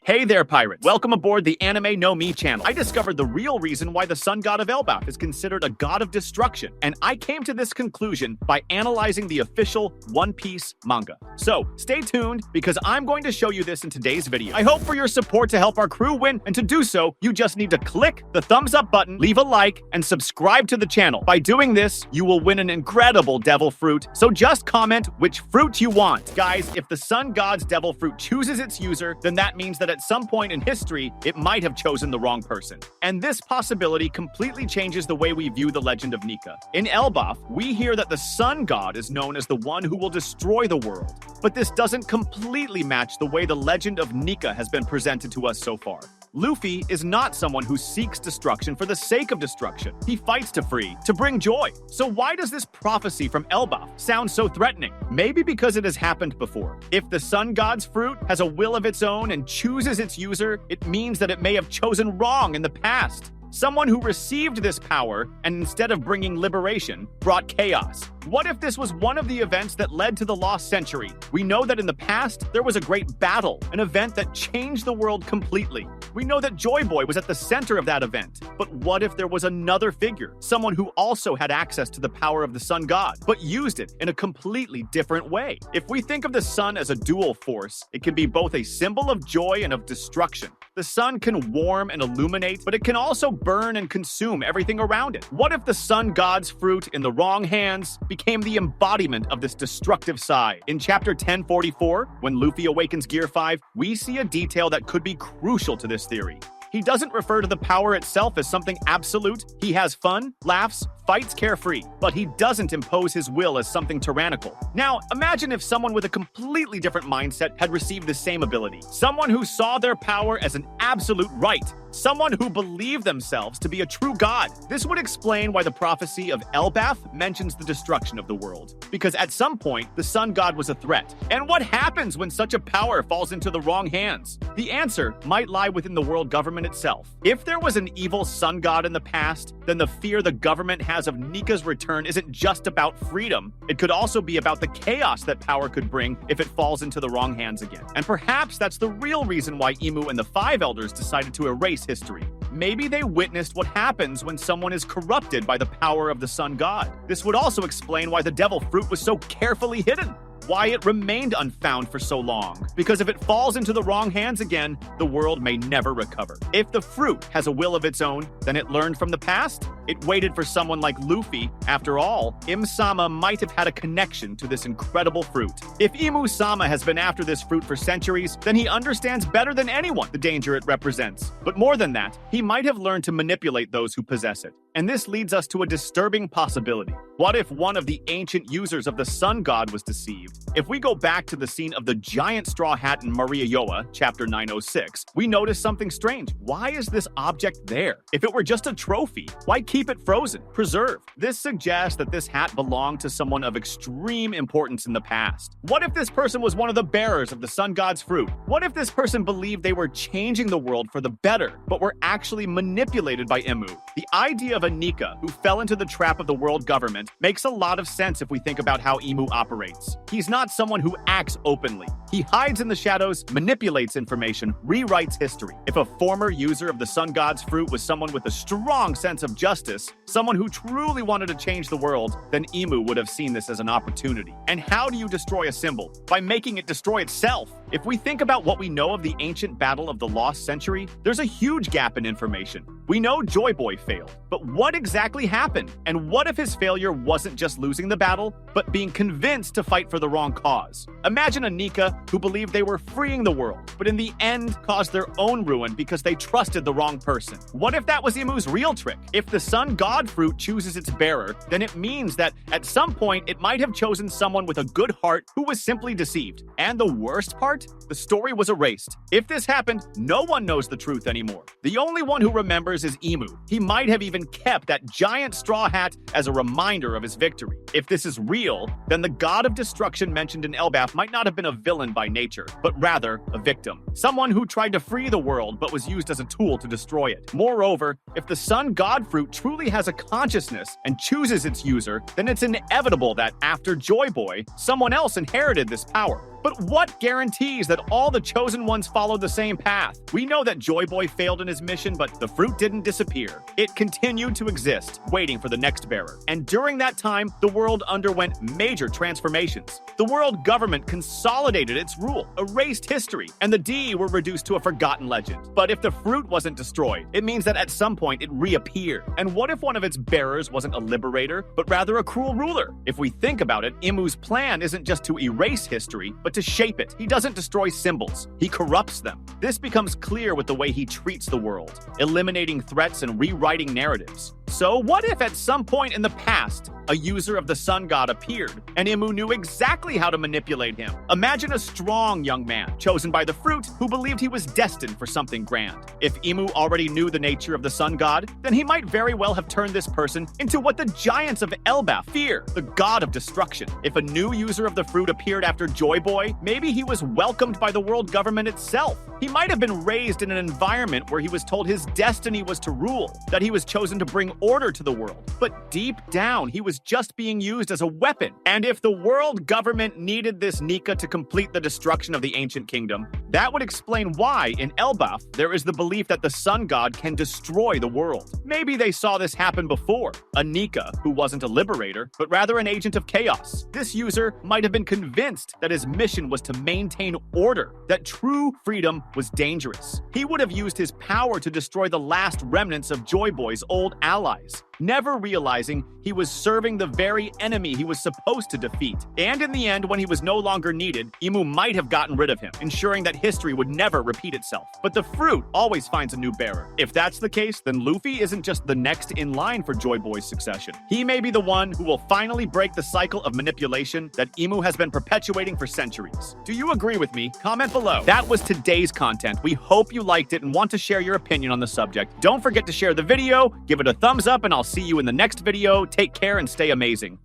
Hey there, pirates! Welcome aboard the Anime No Me channel. I discovered the real reason why the sun god of Elbaf is considered a god of destruction, and I came to this conclusion by analyzing the official One Piece manga. So, stay tuned, because I'm going to show you this in today's video. I hope for your support to help our crew win, and to do so, you just need to click the thumbs up button, leave a like, and subscribe to the channel. By doing this, you will win an incredible devil fruit, so just comment which fruit you want. Guys, if the sun god's devil fruit chooses its user, then that means that at some point in history, it might have chosen the wrong person. And this possibility completely changes the way we view the legend of Nika. In Elbaf, we hear that the sun god is known as the one who will destroy the world. But this doesn't completely match the way the legend of Nika has been presented to us so far. Luffy is not someone who seeks destruction for the sake of destruction. He fights to free, to bring joy. So why does this prophecy from Elbaf sound so threatening? Maybe because it has happened before. If the sun god's fruit has a will of its own and chooses its user, it means that it may have chosen wrong in the past. Someone who received this power, and instead of bringing liberation, brought chaos. What if this was one of the events that led to the lost century? We know that in the past, there was a great battle, an event that changed the world completely. We know that Joy Boy was at the center of that event. But what if there was another figure, someone who also had access to the power of the sun god, but used it in a completely different way? If we think of the sun as a dual force, it can be both a symbol of joy and of destruction. The sun can warm and illuminate, but it can also burn and consume everything around it. What if the sun god's fruit in the wrong hands became the embodiment of this destructive side? In chapter 1044, when Luffy awakens Gear 5, we see a detail that could be crucial to this theory. He doesn't refer to the power itself as something absolute. He has fun, laughs, fights carefree, but he doesn't impose his will as something tyrannical. Now, imagine if someone with a completely different mindset had received the same ability. Someone who saw their power as an absolute right. Someone who believed themselves to be a true god. This would explain why the prophecy of Elbaf mentions the destruction of the world. Because at some point, the sun god was a threat. And what happens when such a power falls into the wrong hands? The answer might lie within the world government itself. If there was an evil sun god in the past, then the fear the government has of Nika's return isn't just about freedom. It could also be about the chaos that power could bring if it falls into the wrong hands again. And perhaps that's the real reason why Imu and the Five Elders decided to erase history. Maybe they witnessed what happens when someone is corrupted by the power of the sun god. This would also explain why the devil fruit was so carefully hidden. Why it remained unfound for so long. Because if it falls into the wrong hands again, the world may never recover. If the fruit has a will of its own, then it learned from the past. It waited for someone like Luffy. After all, Im-sama might have had a connection to this incredible fruit. If Imu-sama has been after this fruit for centuries, then he understands better than anyone the danger it represents. But more than that, he might have learned to manipulate those who possess it. And this leads us to a disturbing possibility. What if one of the ancient users of the sun god was deceived? If we go back to the scene of the giant straw hat in Maria Yoa, chapter 906, we notice something strange. Why is this object there? If it were just a trophy, why keep it frozen, preserved? This suggests that this hat belonged to someone of extreme importance in the past. What if this person was one of the bearers of the sun god's fruit? What if this person believed they were changing the world for the better, but were actually manipulated by Imu? The idea of a Nika who fell into the trap of the world government makes a lot of sense if we think about how Imu operates. He's not someone who acts openly. He hides in the shadows, manipulates information, rewrites history. If a former user of the sun god's fruit was someone with a strong sense of justice, someone who truly wanted to change the world, then Imu would have seen this as an opportunity. And how do you destroy a symbol? By making it destroy itself. If we think about what we know of the ancient battle of the lost century, there's a huge gap in information. We know Joy Boy failed, but what exactly happened? And what if his failure wasn't just losing the battle, but being convinced to fight for the wrong cause? Imagine a Nika who believed they were freeing the world, but in the end caused their own ruin because they trusted the wrong person. What if that was Imu's real trick? If the sun god fruit chooses its bearer, then it means that at some point it might have chosen someone with a good heart who was simply deceived. And the worst part? The story was erased. If this happened, no one knows the truth anymore. The only one who remembers is Imu. He might have even kept that giant straw hat as a reminder of his victory. If this is real, then the god of destruction mentioned in Elbaf might not have been a villain by nature, but rather a victim. Someone who tried to free the world but was used as a tool to destroy it. Moreover, if the sun god fruit truly has a consciousness and chooses its user, then it's inevitable that after Joy Boy, someone else inherited this power. But what guarantees that all the chosen ones followed the same path? We know that Joy Boy failed in his mission, but the fruit didn't disappear. It continued to exist, waiting for the next bearer. And during that time, the world underwent major transformations. The world government consolidated its rule, erased history, and the D were reduced to a forgotten legend. But if the fruit wasn't destroyed, it means that at some point it reappeared. And what if one of its bearers wasn't a liberator, but rather a cruel ruler? If we think about it, Imu's plan isn't just to erase history, but to shape it. He doesn't destroy symbols, he corrupts them. This becomes clear with the way he treats the world, eliminating threats and rewriting narratives. So what if at some point in the past, a user of the sun god appeared, and Imu knew exactly how to manipulate him? Imagine a strong young man, chosen by the fruit, who believed he was destined for something grand. If Imu already knew the nature of the sun god, then he might very well have turned this person into what the giants of Elbaf fear, the god of destruction. If a new user of the fruit appeared after Joy Boy, maybe he was welcomed by the world government itself. He might have been raised in an environment where he was told his destiny was to rule, that he was chosen to bring order to the world. But deep down, he was just being used as a weapon. And if the world government needed this Nika to complete the destruction of the ancient kingdom, that would explain why, in Elbaf, there is the belief that the sun god can destroy the world. Maybe they saw this happen before. A Nika, who wasn't a liberator, but rather an agent of chaos. This user might have been convinced that his mission was to maintain order, that true freedom was dangerous. He would have used his power to destroy the last remnants of Joy Boy's old allies, never realizing he was serving the very enemy he was supposed to defeat. And in the end, when he was no longer needed, Imu might have gotten rid of him, ensuring that history would never repeat itself. But the fruit always finds a new bearer. If that's the case, then Luffy isn't just the next in line for Joy Boy's succession. He may be the one who will finally break the cycle of manipulation that Imu has been perpetuating for centuries. Do you agree with me? Comment below. That was today's content. We hope you liked it and want to share your opinion on the subject. Don't forget to share the video, give it a thumbs up, and I'll see you in the next video. Take care and stay amazing.